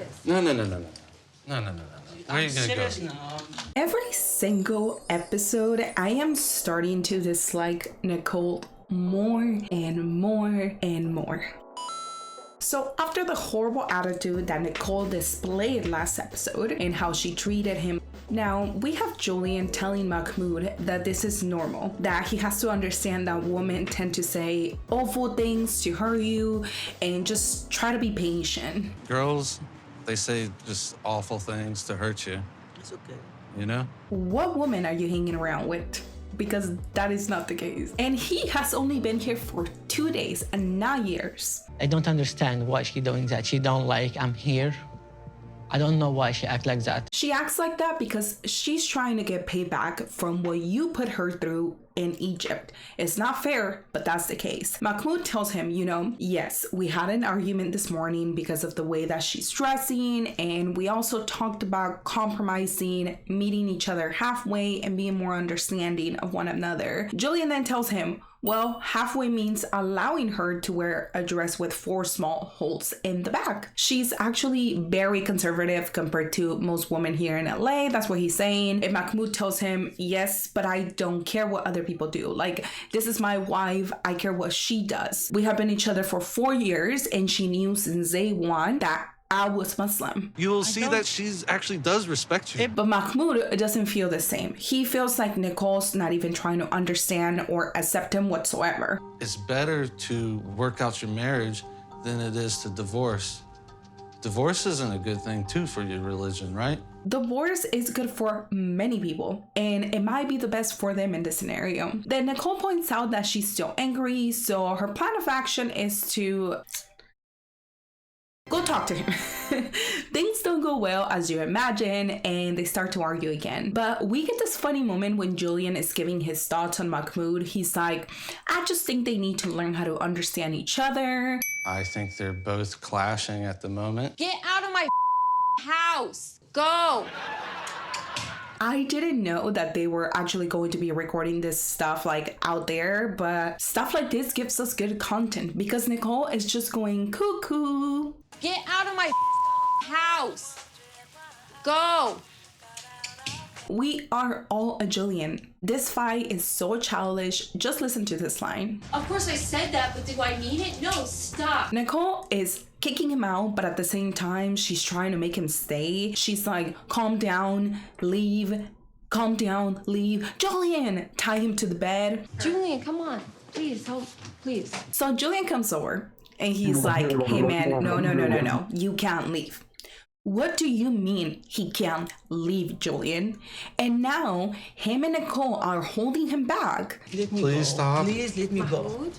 this. No. Where are you gonna go? Now. Every single episode, I am starting to dislike Nicole more and more and more. So after the horrible attitude that Nicole displayed last episode and how she treated him, now we have Julian telling Mahmoud that this is normal, that he has to understand that women tend to say awful things to hurt you and just try to be patient. Girls, they say just awful things to hurt you. It's okay. You know? What woman are you hanging around with? Because that is not the case. And he has only been here for 2 days and not years. I don't understand why she doing that. She don't like I'm here. I don't know why she act like that. She acts like that because she's trying to get payback from what you put her through in Egypt. It's not fair, but that's the case. Mahmoud tells him, yes, we had an argument this morning because of the way that she's dressing, and we also talked about compromising, meeting each other halfway, and being more understanding of one another. Julian then tells him, well, halfway means allowing her to wear a dress with 4 small holes in the back. She's actually very conservative compared to most women here in LA. That's what he's saying. And Mahmoud tells him, yes, but I don't care what other people do. Like, this is my wife. I care what she does. We have been each other for 4 years, and she knew since day one that I was Muslim. You'll see that she's actually does respect you. But Mahmoud doesn't feel the same. He feels like Nicole's not even trying to understand or accept him whatsoever. It's better to work out your marriage than it is to divorce. Divorce isn't a good thing too for your religion, right? Divorce is good for many people, and it might be the best for them in this scenario. Then Nicole points out that she's still angry, so her plan of action is to go talk to him. Things don't go well as you imagine, and they start to argue again. But we get this funny moment when Julian is giving his thoughts on Mahmoud. He's like, I just think they need to learn how to understand each other. I think they're both clashing at the moment. Get out of my house. Go. I didn't know that they were actually going to be recording this stuff like out there, but stuff like this gives us good content because Nicole is just going cuckoo. Get out of my house. Go. We are all a Julian. This fight is so childish. Just listen to this line. Of course I said that, but do I mean it? No, stop. Nicole is kicking him out, but at the same time, she's trying to make him stay. She's like, calm down, leave, calm down, leave. Julian, tie him to the bed. Julian, come on. Please, help, please. So Julian comes over and he's like, hey man, no, you can't leave. What do you mean he can't leave, Julian? And now him and Nicole are holding him back. Let me Please go. stop. Please let me go. Mahmoud?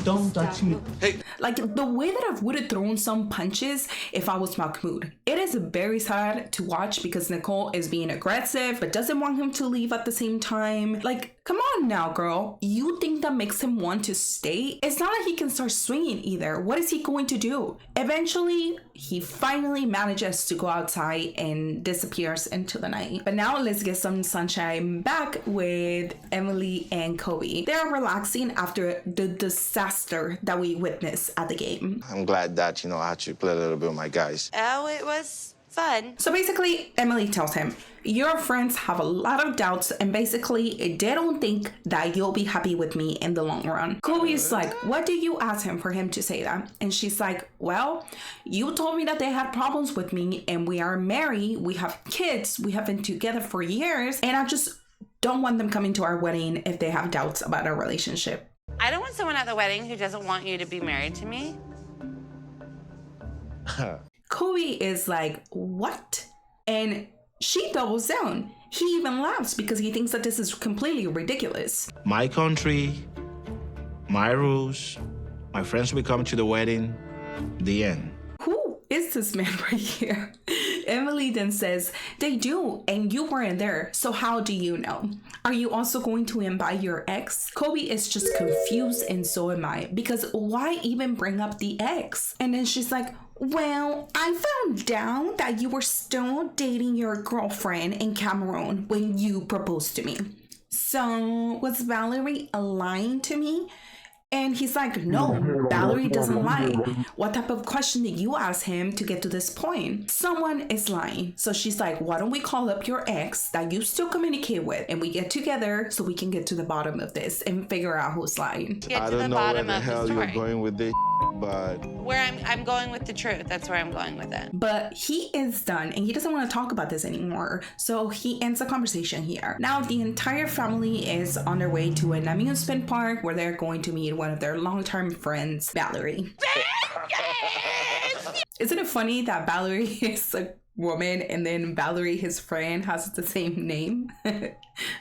Don't touch me. Hey, Like the way that I would have thrown some punches if I was Mahmoud. It is very sad to watch because Nicole is being aggressive but doesn't want him to leave at the same time. Like, come on now, girl. You think that makes him want to stay? It's not like he can start swinging either. What is he going to do? Eventually, he finally manages to go outside and disappears into the night. But now let's get some sunshine back with Emily and Kobe. They're relaxing after the disaster that we witnessed at the game. I'm glad that, I actually played a little bit with my guys. Oh, it was fun. So basically, Emily tells him, your friends have a lot of doubts and basically they don't think that you'll be happy with me in the long run. Kobe is like, what did you ask him for him to say that? And she's like, well, you told me that they had problems with me and we are married, we have kids, we have been together for years, and I just don't want them coming to our wedding if they have doubts about our relationship. I don't want someone at the wedding who doesn't want you to be married to me. Kobe is like, what? And she doubles down. He even laughs because he thinks that this is completely ridiculous. My country, my rules, my friends will come to the wedding, the end. Who is this man right here? Emily then says, they do, and you weren't there, so how do you know? Are you also going to invite your ex? Kobe is just confused, and so am I, because why even bring up the ex? And then she's like, well, I found out that you were still dating your girlfriend in Cameroon when you proposed to me. So was Valerie lying to me? And he's like, no, Valerie doesn't lie. What type of question did you ask him to get to this point? Someone is lying. So she's like, why don't we call up your ex that you still communicate with and we get together so we can get to the bottom of this and figure out who's lying. Get I to the don't know where bottom the of the hell you're story. going with this, but Where I'm going with the truth. That's where I'm going with it. But he is done and he doesn't want to talk about this anymore. So he ends the conversation here. Now the entire family is on their way to an amusement park where they're going to meet one of their long-term friends, Valerie. Isn't it funny that Valerie is a woman and then Valerie, his friend, has the same name?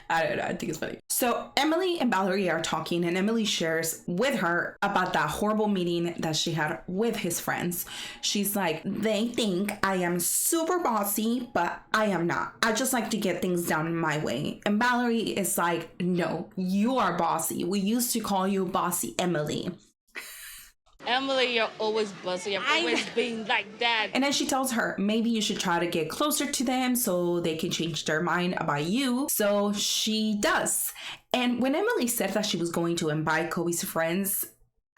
I don't know, I think it's funny. So Emily and Valerie are talking and Emily shares with her about that horrible meeting that she had with his friends. She's like, they think I am super bossy, but I am not. I just like to get things done my way. And Valerie is like, no, you are bossy. We used to call you Bossy Emily. Emily, you're always bossy. I've always been like that. And then she tells her, maybe you should try to get closer to them so they can change their mind about you. So she does. And when Emily said that she was going to invite Kobe's friends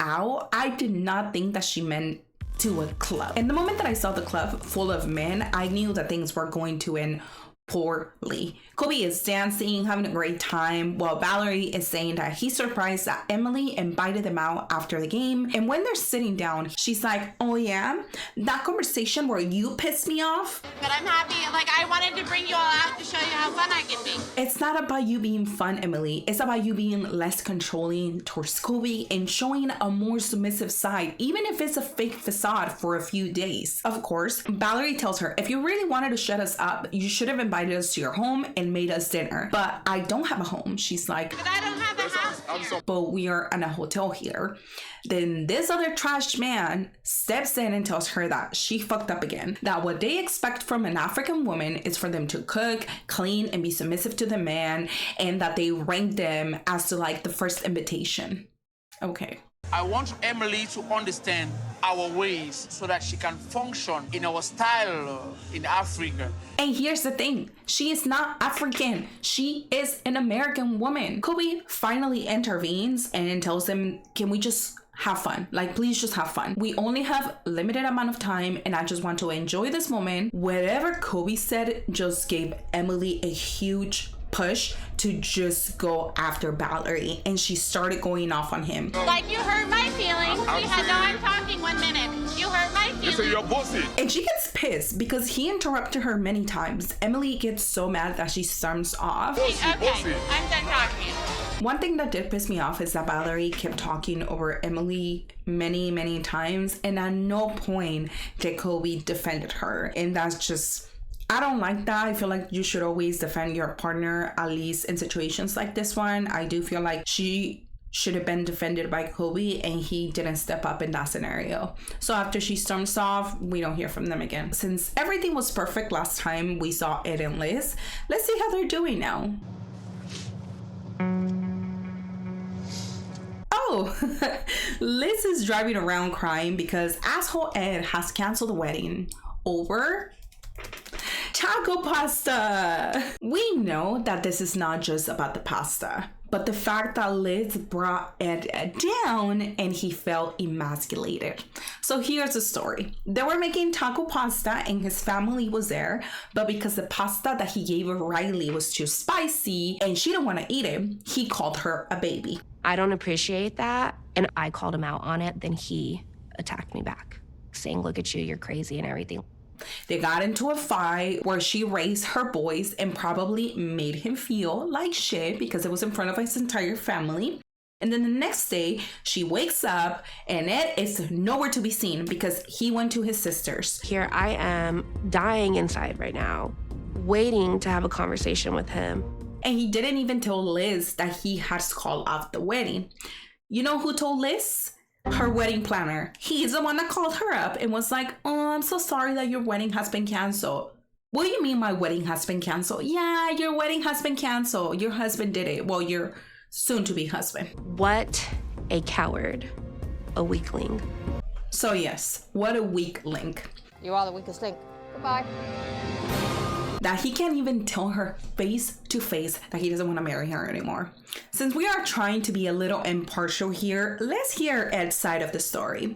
out, I did not think that she meant to a club. And the moment that I saw the club full of men, I knew that things were going to end poorly. Kobe is dancing, having a great time, while Valerie is saying that he's surprised that Emily invited them out after the game. And when they're sitting down, she's like, oh yeah, that conversation where you pissed me off. But I'm happy. Like, I wanted to bring you all out to show you how fun I can be. It's not about you being fun, Emily. It's about you being less controlling towards Kobe and showing a more submissive side, even if it's a fake facade for a few days. Of course, Valerie tells her, if you really wanted to shut us up, you should have invited us to your home and made us dinner. But I don't have a home. She's like, But I don't have a house. but we are in a hotel here. Then this other trash man steps in and tells her that she fucked up again. That what they expect from an African woman is for them to cook, clean, and be submissive to the man, and that they rank them as to like the first invitation. Okay. I want Emily to understand our ways so that she can function in our style in Africa. And here's the thing, she is not African. She is an American woman. Kobe finally intervenes and tells them, can we just have fun? Like, please just have fun. We only have limited amount of time and I just want to enjoy this moment. Whatever Kobe said just gave Emily a huge push to just go after Valerie, and she started going off on him. Like, you hurt my feelings. I'm talking 1 minute. You hurt my feelings. You say you're bossy. And she gets pissed because he interrupted her many times. Emily gets so mad that she storms off. Okay, I'm done talking. One thing that did piss me off is that Valerie kept talking over Emily many times, and at no point did Kobe defended her. And that's just, I don't like that. I feel like you should always defend your partner, at least in situations like this one. I do feel like she should have been defended by Kobe and he didn't step up in that scenario. So after she storms off, we don't hear from them again. Since everything was perfect last time we saw Ed and Liz, let's see how they're doing now. Oh, Liz is driving around crying because asshole Ed has canceled the wedding over taco pasta. We know that this is not just about the pasta, but the fact that Liz brought Ed down and he felt emasculated. So here's the story. They were making taco pasta and his family was there, but because the pasta that he gave Riley was too spicy and she didn't want to eat it, he called her a baby. I don't appreciate that, and I called him out on it. Then he attacked me back, saying, look at you, you're crazy and everything. They got into a fight where she raised her voice and probably made him feel like shit because it was in front of his entire family. And then the next day, she wakes up and Ed is nowhere to be seen because he went to his sister's. Here I am dying inside right now, waiting to have a conversation with him. And he didn't even tell Liz that he has called off the wedding. You know who told Liz? Her wedding planner. He's the one that called her up and was like, oh, I'm so sorry that your wedding has been canceled. What do you mean my wedding has been canceled? Yeah, your wedding has been canceled. Your husband did it. Well, your soon-to-be husband. What a coward. A weakling. So yes, what a weak link. You are the weakest link. Goodbye. that he can't even tell her face to face that he doesn't want to marry her anymore. Since we are trying to be a little impartial here, let's hear Ed's side of the story.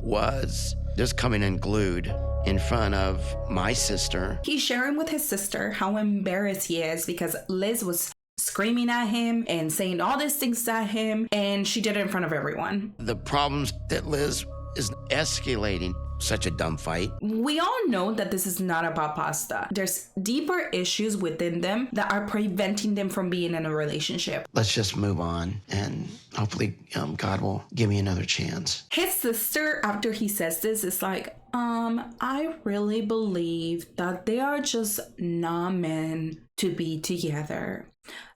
Was just coming unglued in front of my sister. He's sharing with his sister how embarrassed he is because Liz was screaming at him and saying all these things at him, and she did it in front of everyone. The problems that Liz is escalating. Such a dumb fight. We all know that this is not about pasta. There's deeper issues within them that are preventing them from being in a relationship. Let's just move on, and hopefully God will give me another chance. His sister, after he says this, is like, I really believe that they are just not meant to be together.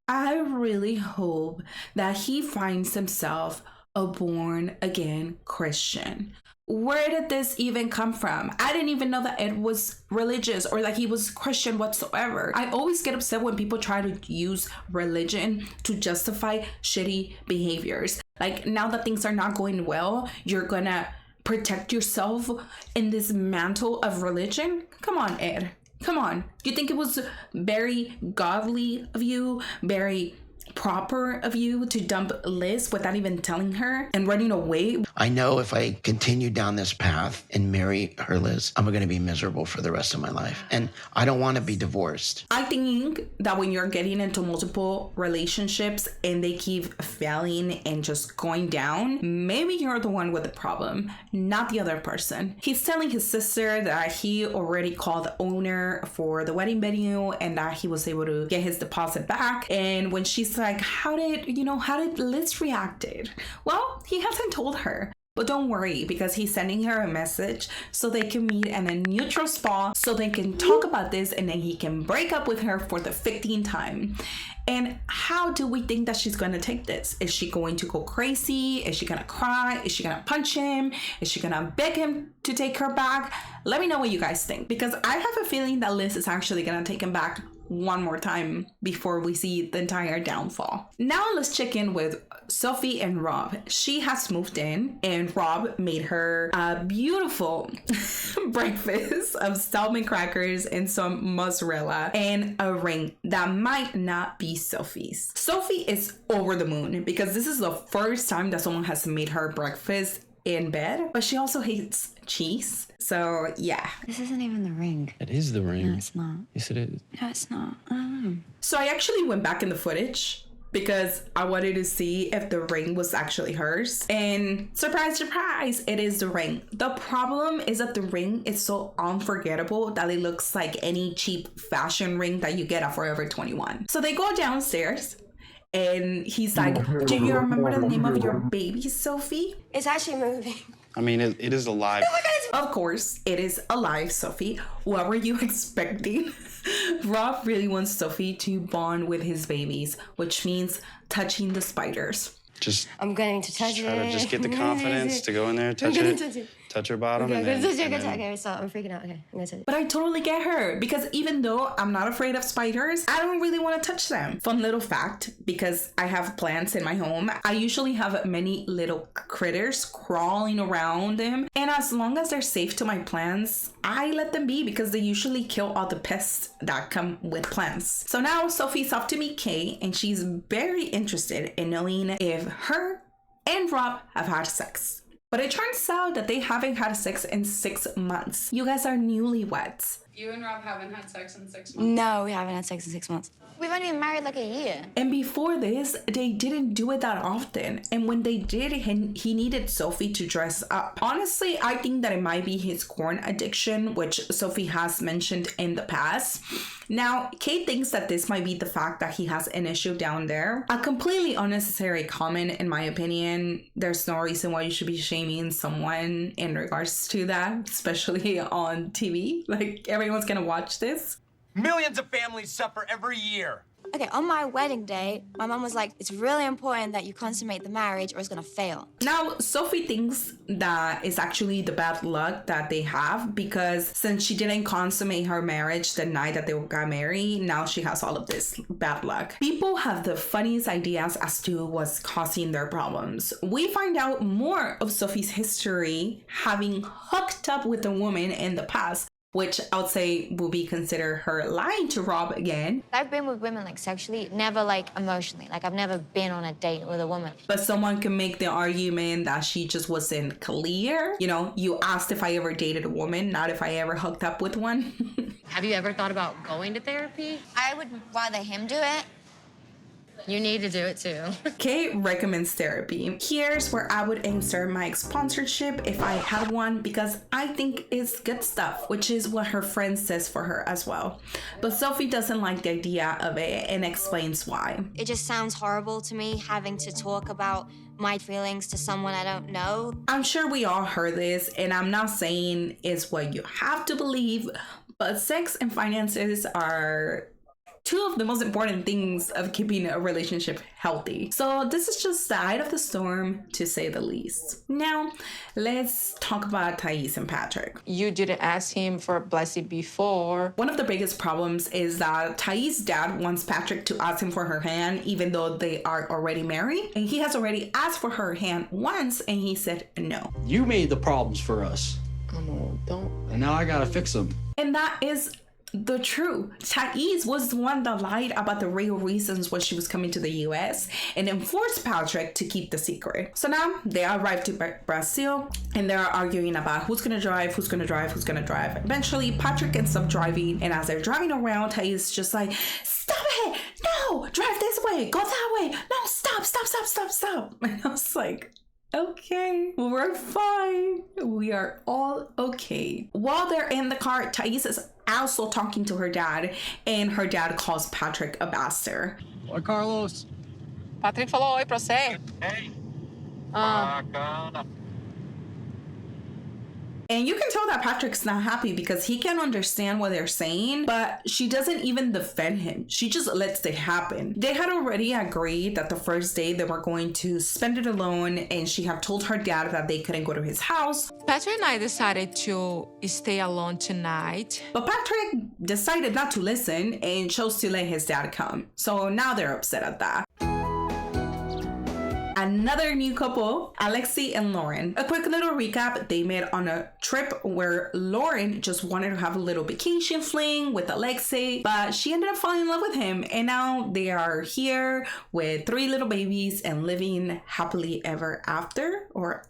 I really hope that he finds himself a born-again Christian. Where did this even come from? I didn't even know that Ed was religious or that he was Christian whatsoever. I always get upset when people try to use religion to justify shitty behaviors. Like, now that things are not going well, you're gonna protect yourself in this mantle of religion? Come on, Ed. Come on. You think it was very godly of you, very proper of you to dump Liz without even telling her and running away? I know if I continue down this path and marry her, Liz, I'm going to be miserable for the rest of my life. And I don't want to be divorced. I think that when you're getting into multiple relationships and they keep failing and just going down, maybe you're the one with the problem, not the other person. He's telling his sister that he already called the owner for the wedding venue and that he was able to get his deposit back. And when she's like, how did Liz reacted? Well, he hasn't told her. But don't worry, because he's sending her a message so they can meet in a neutral spot so they can talk about this, and then he can break up with her for the 15th time. And how do we think that she's going to take this? Is she going to go crazy? Is she going to cry? Is she going to punch him? Is she going to beg him to take her back? Let me know what you guys think, because I have a feeling that Liz is actually going to take him back one more time before we see the entire downfall. Now let's check in with Sophie and Rob. She has moved in and Rob made her a beautiful breakfast of salmon crackers and some mozzarella and a ring that might not be Sophie's. Sophie is over the moon because this is the first time that someone has made her breakfast in bed, but she also hates cheese. So yeah. This isn't even the ring. It is the ring. No, it's not. Yes, it is. No, it's not. I don't know. So I actually went back in the footage because I wanted to see if the ring was actually hers. And surprise, surprise, it is the ring. The problem is that the ring is so unforgettable that it looks like any cheap fashion ring that you get at Forever 21. So they go downstairs and he's like, do you remember the name of your baby, Sophie? It's actually moving. I mean, it is alive. Of course, it is alive, Sophie. What were you expecting? Rob really wants Sophie to bond with his babies, which means touching the spiders. I'm going to touch it. Try to just get the confidence to go in there, touch it. Touch her bottom. Okay, so I'm freaking out. Okay, I'm gonna touch it. But I totally get her because even though I'm not afraid of spiders, I don't really want to touch them. Fun little fact, because I have plants in my home, I usually have many little critters crawling around them. And as long as they're safe to my plants, I let them be because they usually kill all the pests that come with plants. So now Sophie's off to meet Kay and she's very interested in knowing if her and Rob have had sex. But it turns out that they haven't had sex in 6 months. You guys are newlyweds. You and Rob haven't had sex in 6 months? No, we haven't had sex in 6 months. We've only been married like a year. And before this, they didn't do it that often. And when they did, he needed Sophie to dress up. Honestly, I think that it might be his corn addiction, which Sophie has mentioned in the past. Now, Kate thinks that this might be the fact that he has an issue down there. A completely unnecessary comment, in my opinion. There's no reason why you should be shaming someone in regards to that, especially on TV. Like, everyone's gonna watch this. Millions of families suffer every year. Okay, on my wedding day, my mom was like, it's really important that you consummate the marriage or it's gonna fail. Now, Sophie thinks that it's actually the bad luck that they have because since she didn't consummate her marriage the night that they got married, now she has all of this bad luck. People have the funniest ideas as to what's causing their problems. We find out more of Sophie's history having hooked up with a woman in the past which I would say will be considered her lying to Rob again. I've been with women like sexually, never like emotionally. Like I've never been on a date with a woman. But someone can make the argument that she just wasn't clear. You know, you asked if I ever dated a woman, not if I ever hooked up with one. Have you ever thought about going to therapy? I would rather him do it. You need to do it too. Kate recommends therapy. Here's where I would insert my sponsorship if I had one, because I think it's good stuff, which is what her friend says for her as well. But Sophie doesn't like the idea of it and explains why. It just sounds horrible to me having to talk about my feelings to someone I don't know. I'm sure we all heard this, and I'm not saying it's what you have to believe, but sex and finances are two of the most important things of keeping a relationship healthy. So this is just the eye of the storm, to say the least. Now, let's talk about Tae and Patrick. You didn't ask him for a blessing before. One of the biggest problems is that Tae's dad wants Patrick to ask him for her hand, even though they are already married. And he has already asked for her hand once, and he said no. You made the problems for us. Don't. And now I gotta fix them. And that is the truth. Thais was the one that lied about the real reasons why she was coming to the US and then forced Patrick to keep the secret. So now they arrived to Brazil and they're arguing about who's gonna drive, who's gonna drive, who's gonna drive. Eventually, Patrick ends up driving, and as they're driving around, Thais is just like, stop it! No! Drive this way! Go that way! No, stop, stop, stop, stop, stop! And I was like, okay, we're fine. We are all okay. While they're in the car, Thais is also talking to her dad, and her dad calls Patrick a bastard. Oi, Carlos. Patrick falou oi pra você. Hey. And you can tell that Patrick's not happy because he can understand what they're saying, but she doesn't even defend him. She just lets it happen. They had already agreed that the first day they were going to spend it alone, and she had told her dad that they couldn't go to his house. Patrick and I decided to stay alone tonight. But Patrick decided not to listen and chose to let his dad come. So now they're upset at that. Another new couple, Alexei and Lauren. A quick little recap, they met on a trip where Lauren just wanted to have a little vacation fling with Alexei, but she ended up falling in love with him, and now they are here with 3 little babies and living happily ever after, or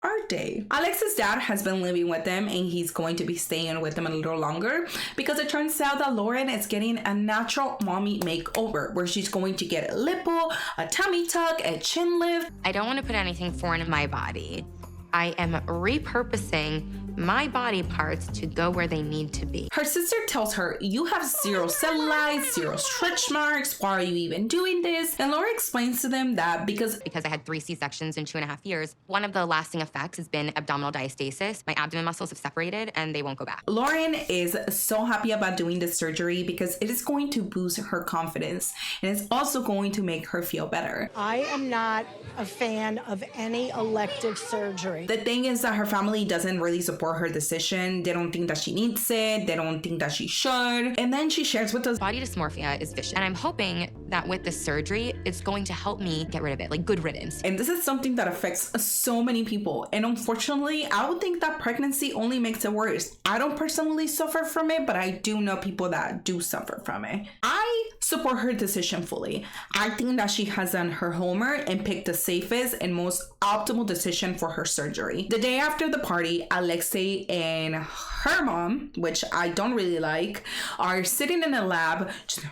are they? Alexei's dad has been living with them, and he's going to be staying with them a little longer because it turns out that Lauren is getting a natural mommy makeover where she's going to get a lipo, a tummy tuck, a chin lift. I don't want to put anything foreign in my body. I am repurposing my body parts to go where they need to be. Her sister tells her, you have 0 cellulite, 0 stretch marks. Why are you even doing this? And Laura explains to them that because I had 3 C-sections in 2.5 years, one of the lasting effects has been abdominal diastasis. My abdomen muscles have separated and they won't go back. Lauren is so happy about doing this surgery because it is going to boost her confidence, and it's also going to make her feel better. I am not a fan of any elective surgery. The thing is that her family doesn't really support her decision. They don't think that she needs it. They don't think that she should. And then she shares with us, body dysmorphia is vicious. And I'm hoping that with the surgery, it's going to help me get rid of it, like good riddance. And this is something that affects so many people. And unfortunately, I would think that pregnancy only makes it worse. I don't personally suffer from it, but I do know people that do suffer from it. I support her decision fully. I think that she has done her homework and picked the safest and most optimal decision for her surgery. The day after the party, Alexei and her mom, which I don't really like, are sitting in a lab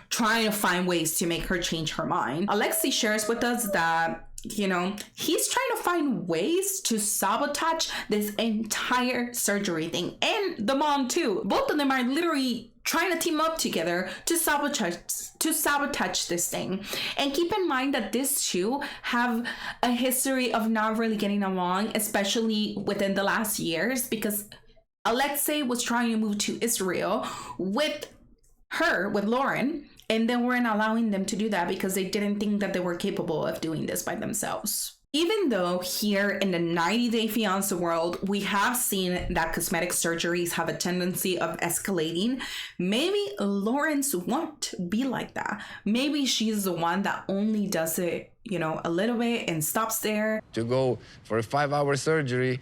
trying to find ways to make her change her mind. Alexei shares with us that, you know, he's trying to find ways to sabotage this entire surgery thing, and the mom too. Both of them are literally trying to team up together to sabotage this thing. And keep in mind that these two have a history of not really getting along, especially within the last years, because Alexei was trying to move to Israel with Lauren, and they weren't allowing them to do that because they didn't think that they were capable of doing this by themselves. Even though here in the 90-Day Fiancé world, we have seen that cosmetic surgeries have a tendency of escalating, maybe Lauren's won't be like that. Maybe she's the one that only does it, you know, a little bit and stops there. To go for a 5-hour surgery,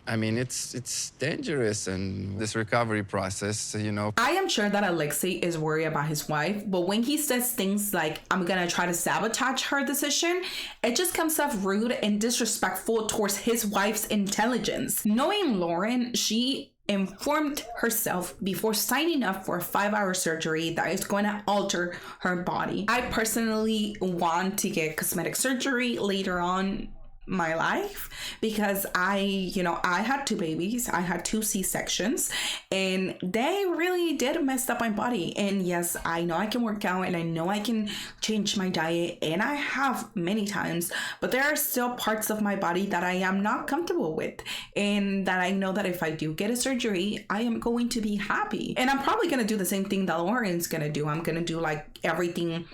I mean, it's dangerous, and this recovery process, you know. I am sure that Alexei is worried about his wife, but when he says things like, I'm gonna try to sabotage her decision, it just comes off rude and disrespectful towards his wife's intelligence. Knowing Lauren, she informed herself before signing up for a 5-hour surgery that is going to alter her body. I personally want to get cosmetic surgery later on my life because I had 2 babies, I had 2 C-sections, and they really did mess up my body. And yes, I know I can work out and I know I can change my diet, and I have many times, but there are still parts of my body that I am not comfortable with, and that I know that if I do get a surgery, I am going to be happy. And I'm probably going to do the same thing that Lauren's going to do. I'm going to do like everything,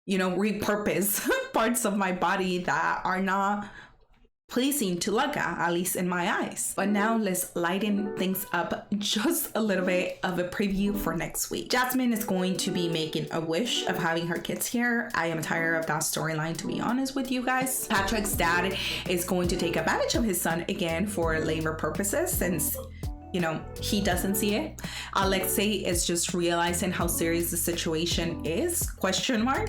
repurpose parts of my body that are not pleasing to look at least in my eyes. But now let's lighten things up just a little bit of a preview for next week. Jasmine is going to be making a wish of having her kids here. I am tired of that storyline, to be honest with you guys. Patrick's dad is going to take advantage of his son again for labor purposes, since he doesn't see it. Alexei is just realizing how serious the situation is, ?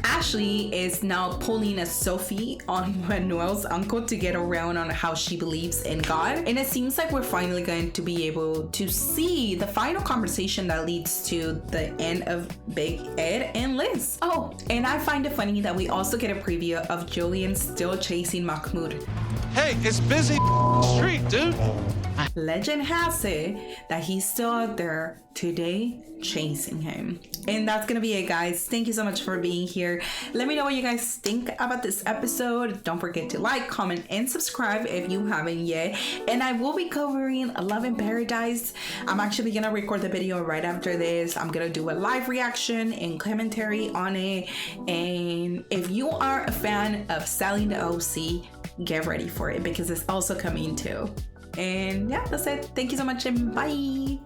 Ashley is now pulling a Sophie on Manuel's uncle to get around on how she believes in God. And it seems like we're finally going to be able to see the final conversation that leads to the end of Big Ed and Liz. Oh, and I find it funny that we also get a preview of Julian still chasing Mahmoud. Hey, it's busy street, dude. Legend has it that he's still out there today chasing him. And that's gonna be it, guys. Thank you so much for being here. Let me know what you guys think about this episode. Don't forget to like, comment, and subscribe if you haven't yet. And I will be covering Love in Paradise. I'm actually gonna record the video right after this. I'm gonna do a live reaction and commentary on it. And if you are a fan of Selling the OC, get ready for it because it's also coming too. And yeah, that's it. Thank you so much and bye.